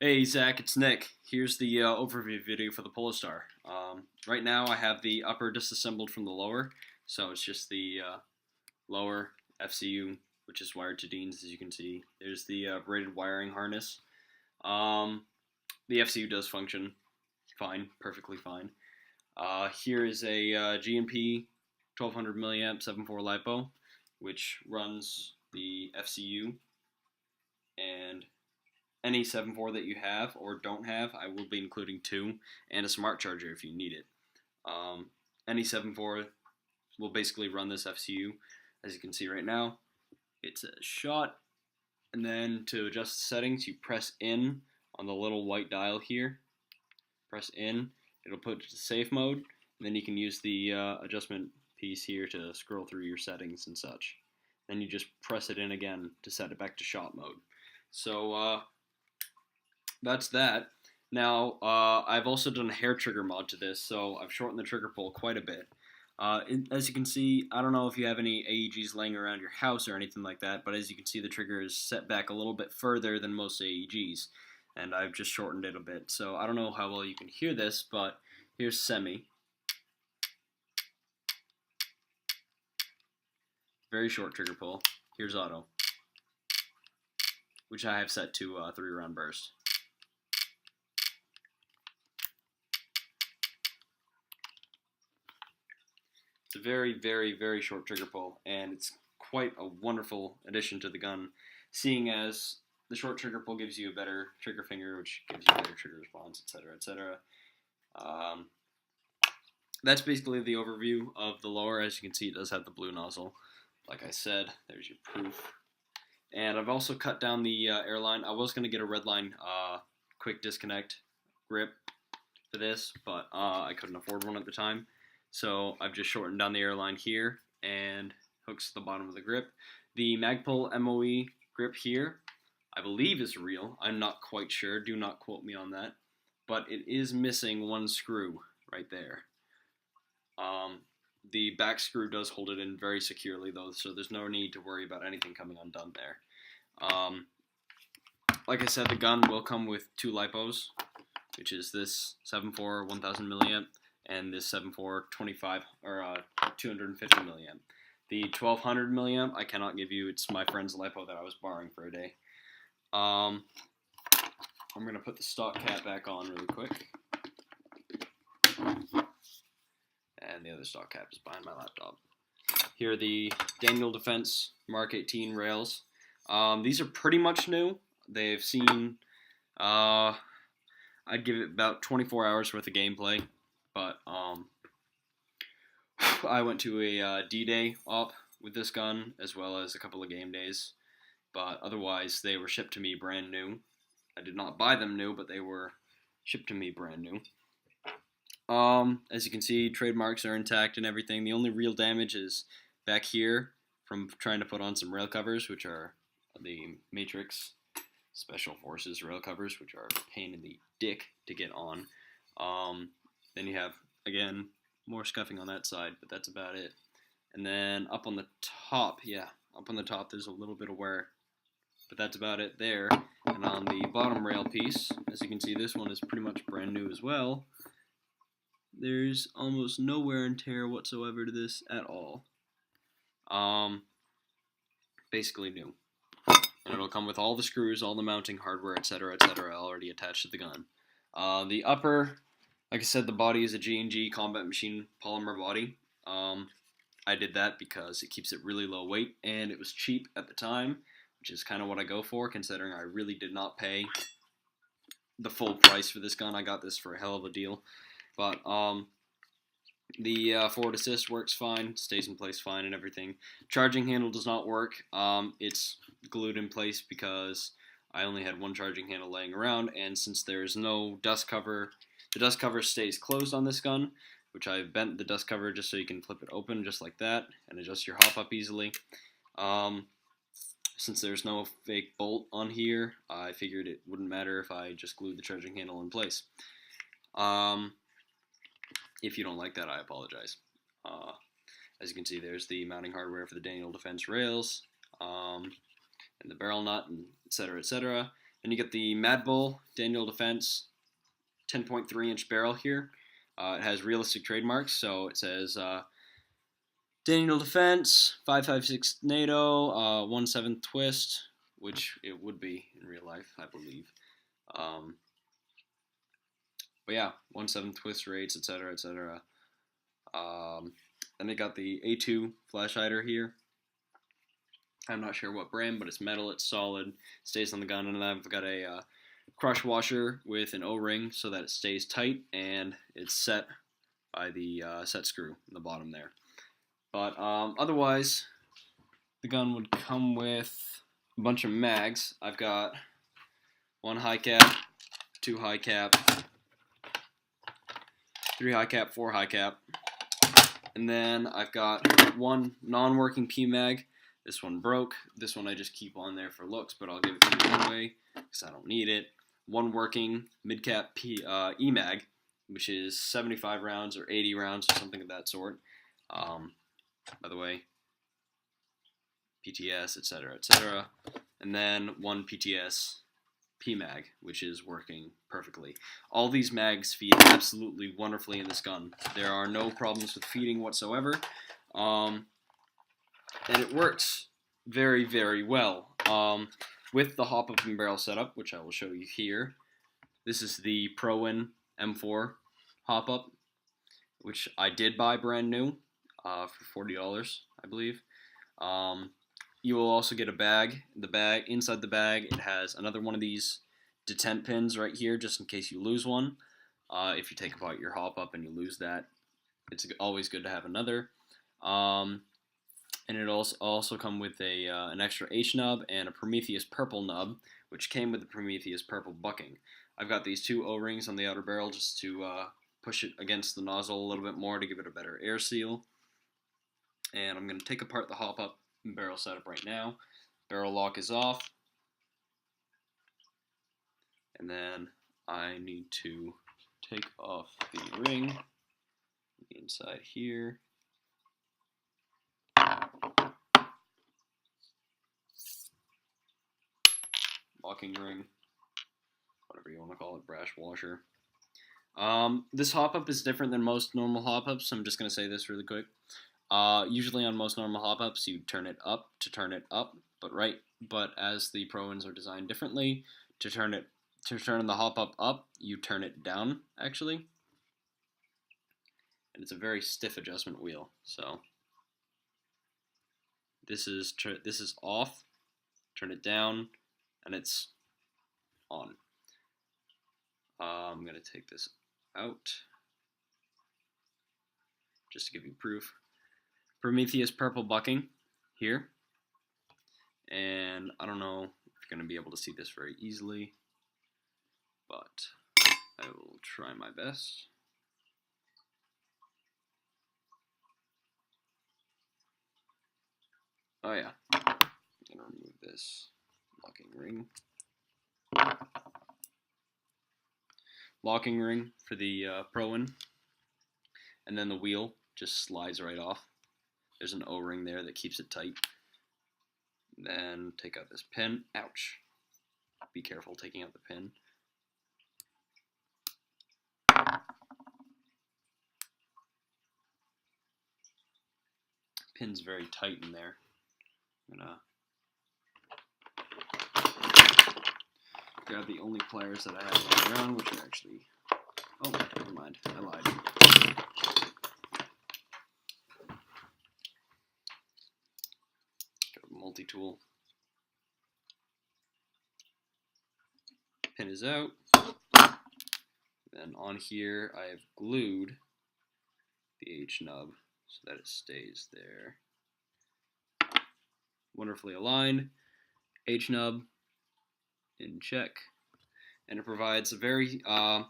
Hey Zach, it's Nick. Here's the overview video for the Polarstar. Right now I have the upper disassembled from the lower, so it's just the lower FCU, which is wired to Dean's, as you can see. There's the braided wiring harness. The FCU does function fine, perfectly fine. Here is a G&P 1200 milliamp 7.4 LiPo, which runs the FCU and any 7.4 that you have or don't have. I will be including two and a smart charger if you need it. Any 7.4 will basically run this FCU. As you can see right now, it's a shot, and then to adjust the settings, you press in on the little white dial here. Press in, it'll put it to safe mode, and then you can use the adjustment piece here to scroll through your settings and such. Then you just press it in again to set it back to shot mode. So that's that. Now, I've also done a hair trigger mod to this, so I've shortened the trigger pull quite a bit. As you can see, I don't know if you have any AEGs laying around your house or anything like that, but as you can see, the trigger is set back a little bit further than most AEGs, and I've just shortened it a bit. So I don't know how well you can hear this, but here's semi. Very short trigger pull. Here's auto, which I have set to 3-round burst. It's a very, very, very short trigger pull, and it's quite a wonderful addition to the gun, seeing as the short trigger pull gives you a better trigger finger, which gives you better trigger response, etc., etc. That's basically the overview of the lower. As you can see, it does have the blue nozzle. Like I said, there's your proof. And I've also cut down the airline. I was going to get a redline quick disconnect grip for this, but I couldn't afford one at the time. So I've just shortened down the airline here and hooks to the bottom of the grip. The Magpul MOE grip here, I believe is real. I'm not quite sure. Do not quote me on that. But it is missing one screw right there. The back screw does hold it in very securely though, so there's no need to worry about anything coming undone there. Like I said, the gun will come with two LiPos, which is this 7.4 1000 milliamp and this 7.4 250 milliamp. The 1200 milliamp I cannot give you. It's my friend's LiPo that I was borrowing for a day. I'm gonna put the stock cap back on really quick. And the other stock cap is behind my laptop. Here are the Daniel Defense Mark 18 rails. These are pretty much new. They've seen, I'd give it about 24 hours worth of gameplay. But I went to a D-Day op with this gun, as well as a couple of game days. But otherwise, they were shipped to me brand new. I did not buy them new, but they were shipped to me brand new. As you can see, trademarks are intact and everything. The only real damage is back here from trying to put on some rail covers, which are the Matrix Special Forces rail covers, which are a pain in the dick to get on. Then you have, again, more scuffing on that side, but that's about it. And then up on the top, up on the top there's a little bit of wear, but that's about it there. And on the bottom rail piece, as you can see, this one is pretty much brand new as well. There's almost no wear and tear whatsoever to this at all. Basically new. And it'll come with all the screws, all the mounting hardware, etc., etc., already attached to the gun. The upper, like I said, the body is a G&G Combat Machine polymer body. I did that because it keeps it really low weight, and it was cheap at the time, which is kind of what I go for, considering I really did not pay the full price for this gun. I got this for a hell of a deal. But the forward assist works fine, stays in place fine and everything. Charging handle does not work. It's glued in place because I only had one charging handle laying around, and since there's no dust cover, the dust cover stays closed on this gun, which I bent the dust cover just so you can flip it open just like that and adjust your hop up easily. Since there's no fake bolt on here, I figured it wouldn't matter if I just glued the charging handle in place. If you don't like that, I apologize. As you can see, there's the mounting hardware for the Daniel Defense rails, and the barrel nut, and etc., etc. Then you get the Mad Bull Daniel Defense 10.3-inch barrel here. It has realistic trademarks, so it says Daniel Defense, 5.56 NATO, 1/7 twist, which it would be in real life, I believe. But yeah, 1/7 twist rates, etc., etc. Then they got the A2 flash hider here. I'm not sure what brand, but it's metal, it's solid, stays on the gun, and then I've got a crush washer with an O-ring so that it stays tight, and it's set by the set screw in the bottom there. But otherwise, the gun would come with a bunch of mags. I've got 1 high cap, 2 high cap, 3 high cap, 4 high cap, and then I've got 1 non-working P-mag. This one broke. This one I just keep on there for looks, but I'll give it to you anyway because I don't need it. 1 working mid-cap E-mag, which is 75 rounds or 80 rounds or something of that sort. By the way, PTS, etc., etc. And then 1 PTS P-mag, which is working perfectly. All these mags feed absolutely wonderfully in this gun. There are no problems with feeding whatsoever. And it works very, very well. With the hop-up and barrel setup, which I will show you here. This is the ProWin M4 hop-up, which I did buy brand new for $40, I believe. You will also get a bag. Inside the bag, it has another one of these detent pins right here, just in case you lose one. If you take apart your hop-up and you lose that, it's always good to have another. And it also come with an extra H nub and a Prometheus purple nub, which came with the Prometheus purple bucking. I've got these 2 O-rings on the outer barrel just to push it against the nozzle a little bit more to give it a better air seal. And I'm going to take apart the hop-up and barrel setup right now. Barrel lock is off. And then I need to take off the ring inside here. Locking ring, whatever you want to call it, brass washer. This hop-up is different than most normal hop-ups, so I'm just going to say this really quick. Usually on most normal hop-ups, you turn it up to turn it up, but as the ProWins are designed differently, to turn the hop-up up, you turn it down, actually. And it's a very stiff adjustment wheel, so this is off, turn it down, and it's on. I'm going to take this out just to give you proof. Prometheus purple bucking here. And I don't know if you're going to be able to see this very easily, but I will try my best. Oh yeah, I'm going to remove this locking ring. Locking ring for the ProWin, and then the wheel just slides right off. There's an O-ring there that keeps it tight. Then take out this pin. Ouch. Be careful taking out the pin. Pin's very tight in there. I'm gonna grab the only pliers that I have lying around, which are actually... Oh, never mind. I lied. Got a multi-tool. Pin is out. Then on here, I have glued the H nub so that it stays there. Wonderfully aligned. H nub in check. And it provides a very, I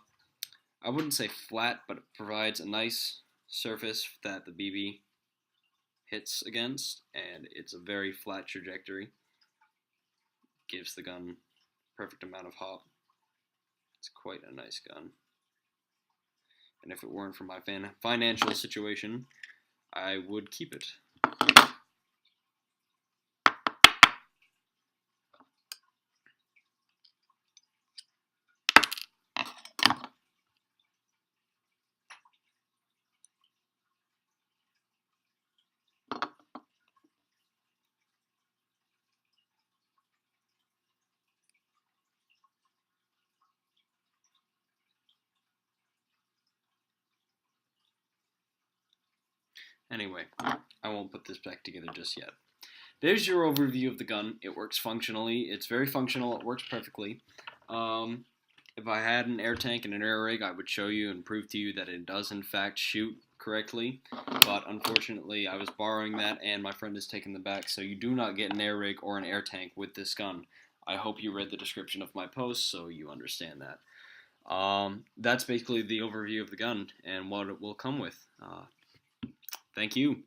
wouldn't say flat, but it provides a nice surface that the BB hits against, and it's a very flat trajectory. Gives the gun perfect amount of hop. It's quite a nice gun. And if it weren't for my financial situation, I would keep it. Anyway, I won't put this back together just yet. There's your overview of the gun. It works functionally. It's very functional. It works perfectly. If I had an air tank and an air rig, I would show you and prove to you that it does in fact shoot correctly. But unfortunately, I was borrowing that and my friend has taken them back, so you do not get an air rig or an air tank with this gun. I hope you read the description of my post so you understand that. That's basically the overview of the gun and what it will come with. Thank you.